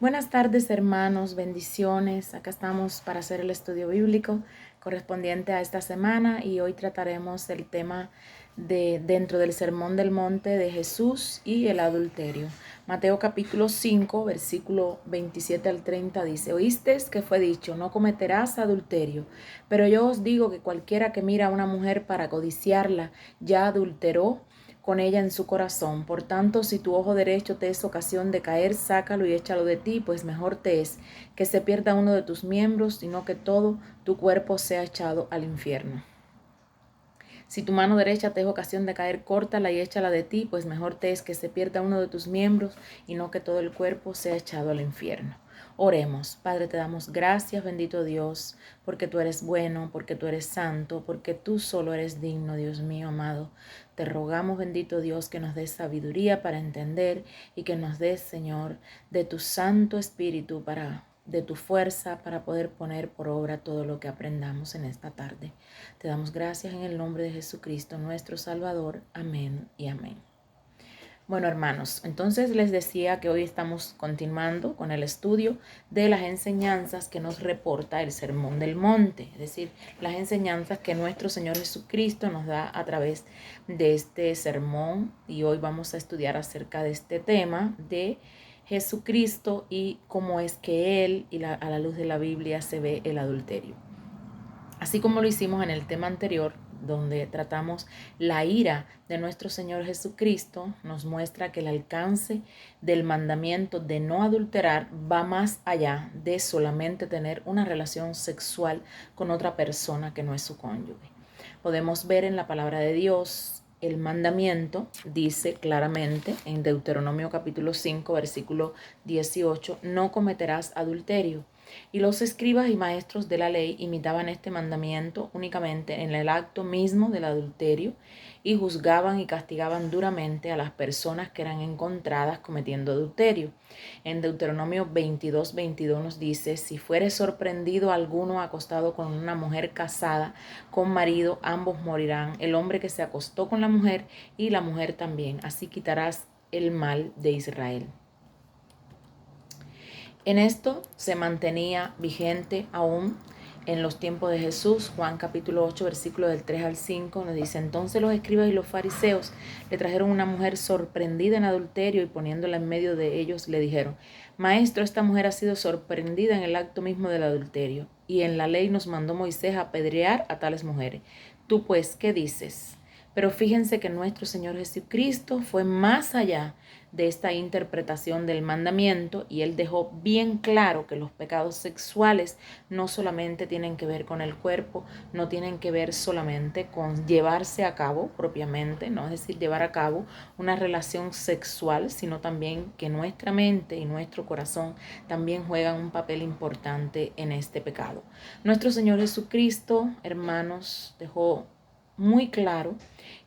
Buenas tardes, hermanos, bendiciones. Acá estamos para hacer el estudio bíblico correspondiente a esta semana y hoy trataremos el tema de dentro del Sermón del Monte de Jesús y el adulterio. Mateo capítulo 5, versículo 27 al 30 dice: Oísteis que fue dicho, no cometerás adulterio, pero yo os digo que cualquiera que mira a una mujer para codiciarla ya adulteró con ella en su corazón. Por tanto, si tu ojo derecho te es ocasión de caer, sácalo y échalo de ti, pues mejor te es que se pierda uno de tus miembros, sino que todo tu cuerpo sea echado al infierno. Si tu mano derecha te es ocasión de caer, córtala y échala de ti, pues mejor te es que se pierda uno de tus miembros y no que todo el cuerpo sea echado al infierno. Oremos. Padre, te damos gracias, bendito Dios, porque tú eres bueno, porque tú eres santo, porque tú solo eres digno, Dios mío amado. Te rogamos, bendito Dios, que nos des sabiduría para entender y que nos des, Señor, de tu Santo Espíritu de tu fuerza para poder poner por obra todo lo que aprendamos en esta tarde. Te damos gracias en el nombre de Jesucristo, nuestro Salvador. Amén y amén. Bueno, hermanos, entonces les decía que hoy estamos continuando con el estudio de las enseñanzas que nos reporta el Sermón del Monte, es decir, las enseñanzas que nuestro Señor Jesucristo nos da a través de este sermón, y hoy vamos a estudiar acerca de este tema de Jesucristo y cómo es que Él y a la luz de la Biblia se ve el adulterio. Así como lo hicimos en el tema anterior, donde tratamos la ira de nuestro Señor Jesucristo, nos muestra que el alcance del mandamiento de no adulterar va más allá de solamente tener una relación sexual con otra persona que no es su cónyuge. Podemos ver en la palabra de Dios el mandamiento, dice claramente en Deuteronomio capítulo 5, versículo 18, no cometerás adulterio. Y los escribas y maestros de la ley imitaban este mandamiento únicamente en el acto mismo del adulterio y juzgaban y castigaban duramente a las personas que eran encontradas cometiendo adulterio. En Deuteronomio 22:22 nos dice: si fuere sorprendido alguno acostado con una mujer casada con marido, ambos morirán, el hombre que se acostó con la mujer y la mujer también. Así quitarás el mal de Israel. En esto se mantenía vigente aún en los tiempos de Jesús. Juan capítulo 8, versículo del 3 al 5 nos dice: entonces los escribas y los fariseos le trajeron una mujer sorprendida en adulterio y poniéndola en medio de ellos le dijeron: Maestro, esta mujer ha sido sorprendida en el acto mismo del adulterio, y en la ley nos mandó Moisés a apedrear a tales mujeres. Tú pues, ¿qué dices? Pero fíjense que nuestro Señor Jesucristo fue más allá de esta interpretación del mandamiento y Él dejó bien claro que los pecados sexuales no solamente tienen que ver con el cuerpo, no tienen que ver solamente con llevarse a cabo propiamente, no es decir, llevar a cabo una relación sexual, sino también que nuestra mente y nuestro corazón también juegan un papel importante en este pecado. Nuestro Señor Jesucristo, hermanos, dejó muy claro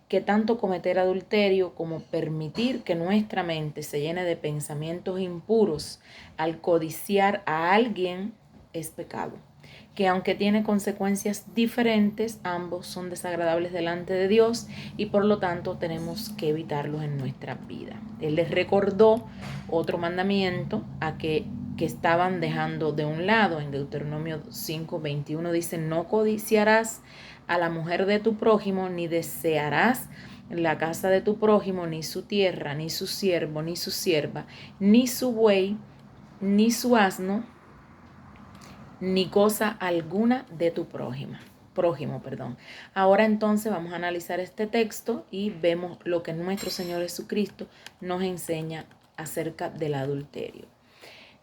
que tanto cometer adulterio como permitir que nuestra mente se llene de pensamientos impuros al codiciar a alguien es pecado, que aunque tiene consecuencias diferentes, ambos son desagradables delante de Dios y por lo tanto tenemos que evitarlos en nuestra vida. Él les recordó otro mandamiento que estaban dejando de un lado. En Deuteronomio 5:21 dice: no codiciarás a la mujer de tu prójimo, ni desearás la casa de tu prójimo, ni su tierra, ni su siervo, ni su sierva, ni su buey, ni su asno, ni cosa alguna de tu prójimo. Ahora entonces vamos a analizar este texto y vemos lo que nuestro Señor Jesucristo nos enseña acerca del adulterio.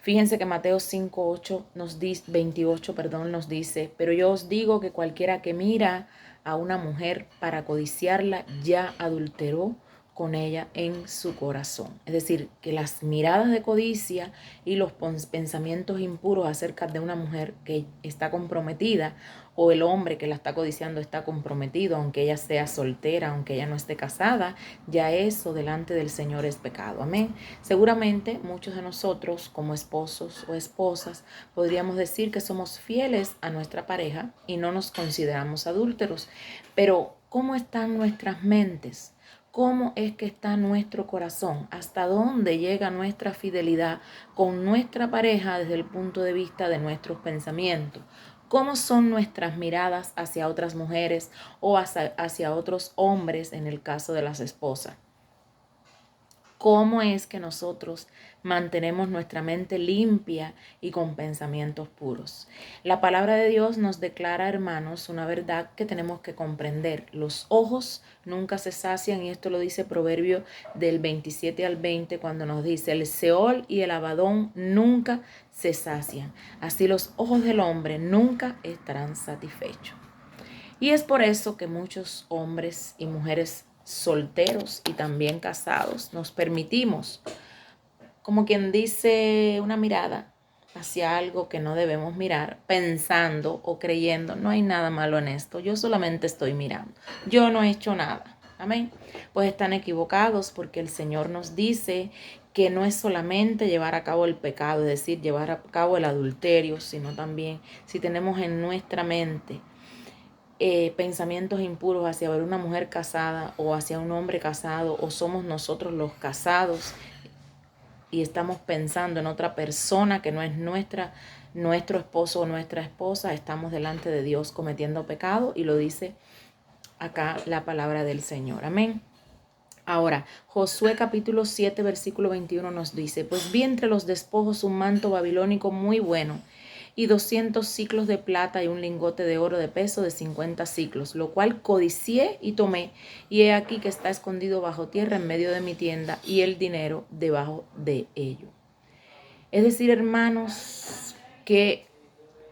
Fíjense que Mateo 5:8 nos dice, 28, nos dice: pero yo os digo que cualquiera que mira a una mujer para codiciarla ya adulteró con ella en su corazón. Es decir, que las miradas de codicia y los pensamientos impuros acerca de una mujer que está comprometida, o el hombre que la está codiciando está comprometido, aunque ella sea soltera, aunque ella no esté casada, ya eso delante del Señor es pecado. Amén. Seguramente muchos de nosotros, como esposos o esposas, podríamos decir que somos fieles a nuestra pareja y no nos consideramos adúlteros. Pero ¿cómo están nuestras mentes? ¿Cómo es que está nuestro corazón? ¿Hasta dónde llega nuestra fidelidad con nuestra pareja desde el punto de vista de nuestros pensamientos? ¿Cómo son nuestras miradas hacia otras mujeres o hacia otros hombres en el caso de las esposas? ¿Cómo es que nosotros mantenemos nuestra mente limpia y con pensamientos puros? La palabra de Dios nos declara, hermanos, una verdad que tenemos que comprender. Los ojos nunca se sacian, y esto lo dice Proverbio del 27 al 20, cuando nos dice: el Seol y el Abadón nunca se sacian. Así los ojos del hombre nunca estarán satisfechos. Y es por eso que muchos hombres y mujeres solteros y también casados nos permitimos, como quien dice, una mirada hacia algo que no debemos mirar, pensando o creyendo: no hay nada malo en esto, yo solamente estoy mirando, yo no he hecho nada. Amén. Pues están equivocados, porque el Señor nos dice que no es solamente llevar a cabo el pecado, es decir, llevar a cabo el adulterio, sino también si tenemos en nuestra mente pensamientos impuros hacia ver una mujer casada o hacia un hombre casado, o somos nosotros los casados y estamos pensando en otra persona que no es nuestro esposo o nuestra esposa, estamos delante de Dios cometiendo pecado, y lo dice acá la palabra del Señor. Amén. Ahora, Josué capítulo 7, versículo 21 nos dice: pues vi entre los despojos un manto babilónico muy bueno, y 200 siclos de plata, y un lingote de oro de peso de 50 siclos, lo cual codicié y tomé, y he aquí que está escondido bajo tierra en medio de mi tienda, y el dinero debajo de ello. Es decir, hermanos, que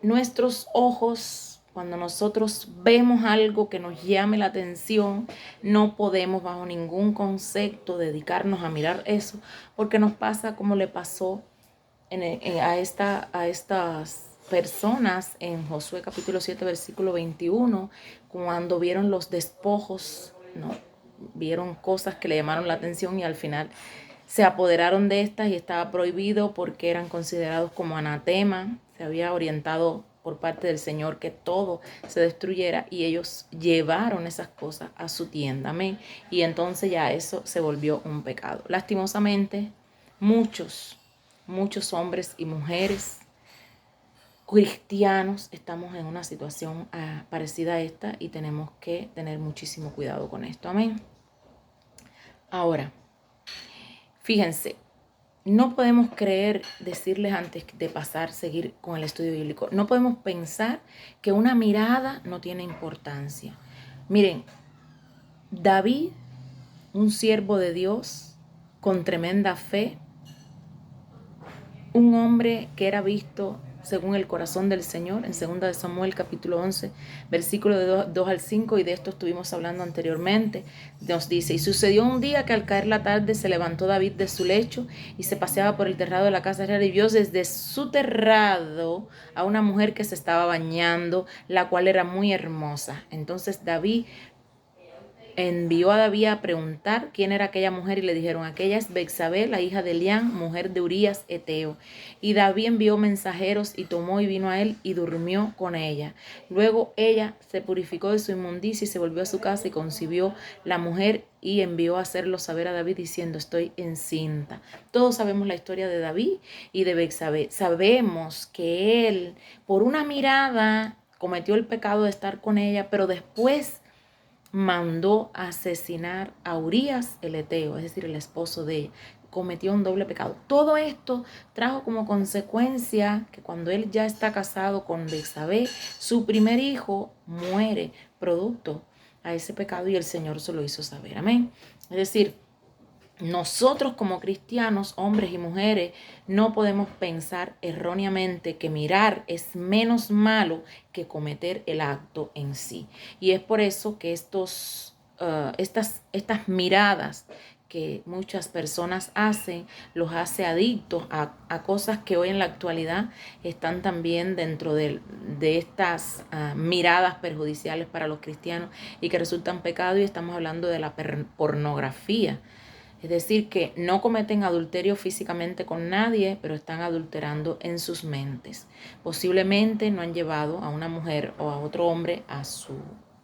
nuestros ojos, cuando nosotros vemos algo que nos llame la atención, no podemos bajo ningún concepto dedicarnos a mirar eso, porque nos pasa como le pasó a estas personas en Josué capítulo 7 versículo 21, cuando vieron los despojos, ¿no? Vieron cosas que le llamaron la atención y al final se apoderaron de estas, y estaba prohibido porque eran considerados como anatema. Se había orientado por parte del Señor que todo se destruyera, y ellos llevaron esas cosas a su tienda. Amén. Y entonces ya eso se volvió un pecado. Lastimosamente, muchos hombres y mujeres cristianos estamos en una situación parecida a esta, y tenemos que tener muchísimo cuidado con esto. Amén. Ahora, fíjense, no podemos decirles antes de seguir con el estudio bíblico, no podemos pensar que una mirada no tiene importancia. Miren, David, un siervo de Dios con tremenda fe, un hombre que era visto según el corazón del Señor, en 2 de Samuel capítulo 11, versículo de 2 al 5, y de esto estuvimos hablando anteriormente, nos dice: y sucedió un día que al caer la tarde se levantó David de su lecho y se paseaba por el terrado de la casa real, y vio desde su terrado a una mujer que se estaba bañando, la cual era muy hermosa. Entonces David envió a David a preguntar quién era aquella mujer, y le dijeron: aquella es Betsabé, la hija de Elián, mujer de Urías Eteo. Y David envió mensajeros, y tomó y vino a él y durmió con ella. Luego ella se purificó de su inmundicia y se volvió a su casa, y concibió la mujer, y envió a hacerlo saber a David diciendo: estoy encinta. Todos sabemos la historia de David y de Betsabé. Sabemos que él, por una mirada, cometió el pecado de estar con ella, pero después mandó asesinar a Urías el Eteo, es decir, el esposo de ella. Cometió un doble pecado. Todo esto trajo como consecuencia que cuando él ya está casado con Betsabé, su primer hijo muere producto a ese pecado, y el Señor se lo hizo saber. Amén. Es decir, nosotros como cristianos, hombres y mujeres, no podemos pensar erróneamente que mirar es menos malo que cometer el acto en sí. Y es por eso que estas miradas que muchas personas hacen, los hace adictos a cosas que hoy en la actualidad están también dentro de estas miradas perjudiciales para los cristianos y que resultan pecado, y estamos hablando de la pornografía. Es decir, que no cometen adulterio físicamente con nadie, pero están adulterando en sus mentes. Posiblemente no han llevado a una mujer o a otro hombre a su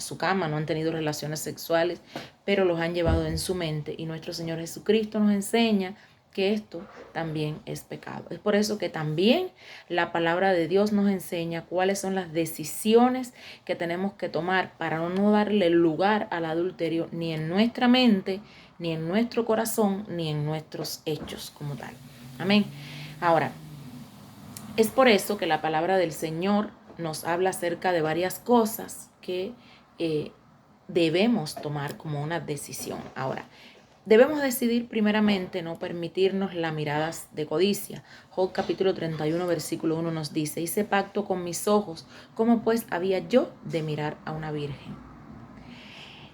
su cama, no han tenido relaciones sexuales, pero los han llevado en su mente. Y nuestro Señor Jesucristo nos enseña que esto también es pecado. Es por eso que también la palabra de Dios nos enseña cuáles son las decisiones que tenemos que tomar para no darle lugar al adulterio ni en nuestra mente, ni en nuestro corazón, ni en nuestros hechos como tal. Amén. Ahora, es por eso que la palabra del Señor nos habla acerca de varias cosas que debemos tomar como una decisión. Ahora, debemos decidir primeramente no permitirnos las miradas de codicia. Job capítulo 31 versículo 1 nos dice: hice pacto con mis ojos, ¿cómo pues había yo de mirar a una virgen?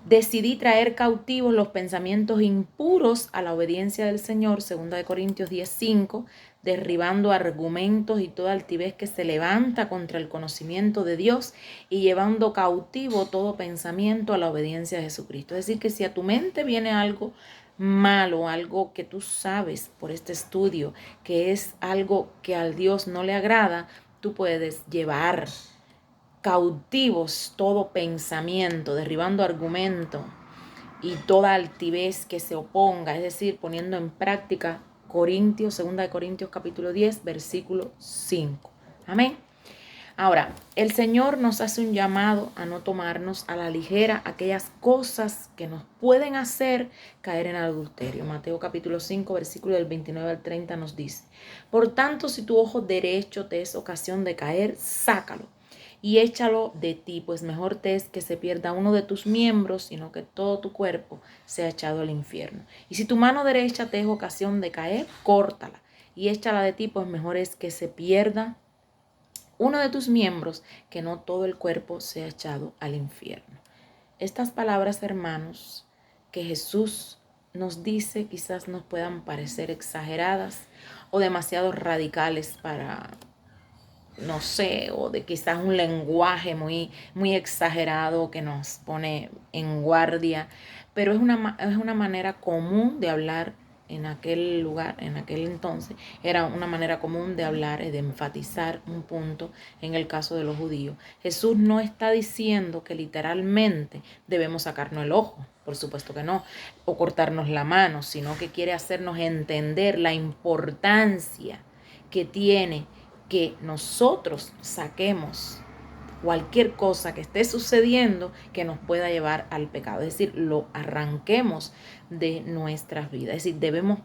Decidí traer cautivos los pensamientos impuros a la obediencia del Señor, 2 Corintios 10:5, derribando argumentos y toda altivez que se levanta contra el conocimiento de Dios y llevando cautivo todo pensamiento a la obediencia de Jesucristo. Es decir, que si a tu mente viene algo malo, algo que tú sabes por este estudio, que es algo que al Dios no le agrada, tú puedes llevar cautivos todo pensamiento, derribando argumento y toda altivez que se oponga, es decir, poniendo en práctica Corintios, 2 Corintios capítulo 10, versículo 5. Amén. Ahora, el Señor nos hace un llamado a no tomarnos a la ligera aquellas cosas que nos pueden hacer caer en adulterio. Mateo capítulo 5, versículo del 29 al 30 nos dice: por tanto, si tu ojo derecho te es ocasión de caer, sácalo y échalo de ti, pues mejor te es que se pierda uno de tus miembros, sino que todo tu cuerpo sea echado al infierno. Y si tu mano derecha te es ocasión de caer, córtala y échala de ti, pues mejor es que se pierda uno de tus miembros, que no todo el cuerpo sea echado al infierno. Estas palabras, hermanos, que Jesús nos dice, quizás nos puedan parecer exageradas o demasiado radicales para, no sé, o de quizás un lenguaje muy exagerado que nos pone en guardia, pero es una manera común de hablar en aquel lugar, en aquel entonces. Era una manera común de hablar y de enfatizar un punto en el caso de los judíos. Jesús no está diciendo que literalmente debemos sacarnos el ojo, por supuesto que no, o cortarnos la mano, sino que quiere hacernos entender la importancia que tiene que nosotros saquemos cualquier cosa que esté sucediendo que nos pueda llevar al pecado. Es decir, lo arranquemos de nuestras vidas. Es decir, debemos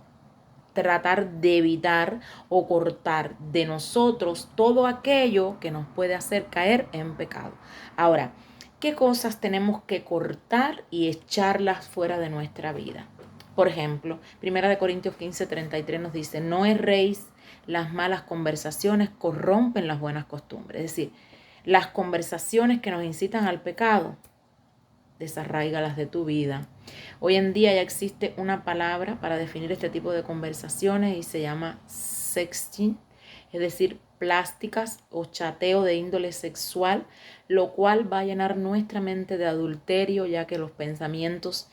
tratar de evitar o cortar de nosotros todo aquello que nos puede hacer caer en pecado. Ahora, ¿qué cosas tenemos que cortar y echarlas fuera de nuestra vida? Por ejemplo, 1 Corintios 15:33 nos dice: no erréis, las malas conversaciones corrompen las buenas costumbres. Es decir, las conversaciones que nos incitan al pecado, desarráigalas de tu vida. Hoy en día ya existe una palabra para definir este tipo de conversaciones y se llama sexting, es decir, plásticas o chateo de índole sexual, lo cual va a llenar nuestra mente de adulterio, ya que los pensamientos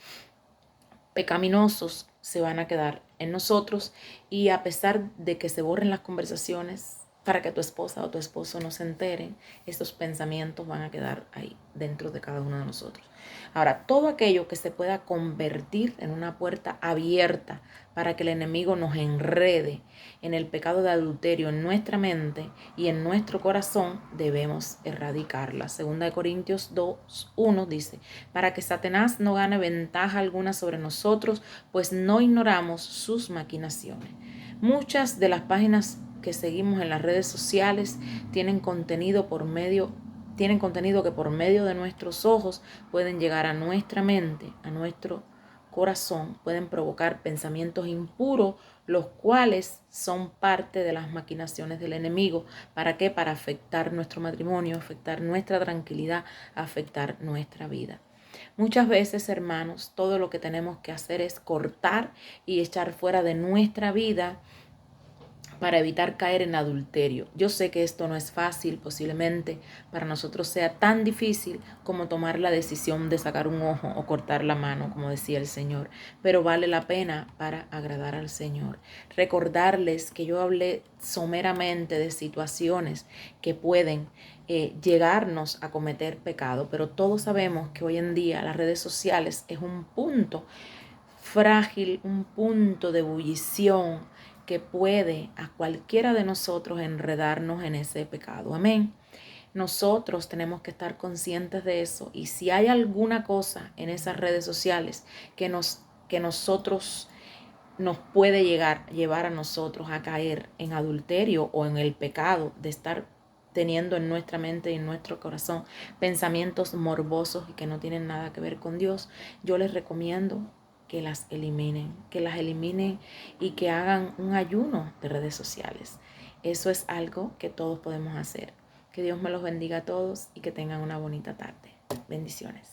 pecaminosos se van a quedar en nosotros, y a pesar de que se borren las conversaciones para que tu esposa o tu esposo no se enteren, estos pensamientos van a quedar ahí dentro de cada uno de nosotros. Ahora, todo aquello que se pueda convertir en una puerta abierta para que el enemigo nos enrede en el pecado de adulterio en nuestra mente y en nuestro corazón, debemos erradicarla. 2 Corintios 2:1 dice: para que Satanás no gane ventaja alguna sobre nosotros, pues no ignoramos sus maquinaciones. Muchas de las páginas que seguimos en las redes sociales tienen contenido que por medio de nuestros ojos pueden llegar a nuestra mente, a nuestro corazón, pueden provocar pensamientos impuros, los cuales son parte de las maquinaciones del enemigo. ¿Para qué? Para afectar nuestro matrimonio, afectar nuestra tranquilidad, afectar nuestra vida. Muchas veces, hermanos, todo lo que tenemos que hacer es cortar y echar fuera de nuestra vida para evitar caer en adulterio. Yo sé que esto no es fácil, posiblemente para nosotros sea tan difícil como tomar la decisión de sacar un ojo o cortar la mano, como decía el Señor, pero vale la pena para agradar al Señor. Recordarles que yo hablé someramente de situaciones que pueden llegarnos a cometer pecado, pero todos sabemos que hoy en día las redes sociales es un punto frágil, un punto de ebullición que puede a cualquiera de nosotros enredarnos en ese pecado. Amén. Nosotros tenemos que estar conscientes de eso, y si hay alguna cosa en esas redes sociales que nosotros nos puede llevar a nosotros a caer en adulterio o en el pecado de estar teniendo en nuestra mente y en nuestro corazón pensamientos morbosos y que no tienen nada que ver con Dios, yo les recomiendo que las eliminen y que hagan un ayuno de redes sociales. Eso es algo que todos podemos hacer. Que Dios me los bendiga a todos y que tengan una bonita tarde. Bendiciones.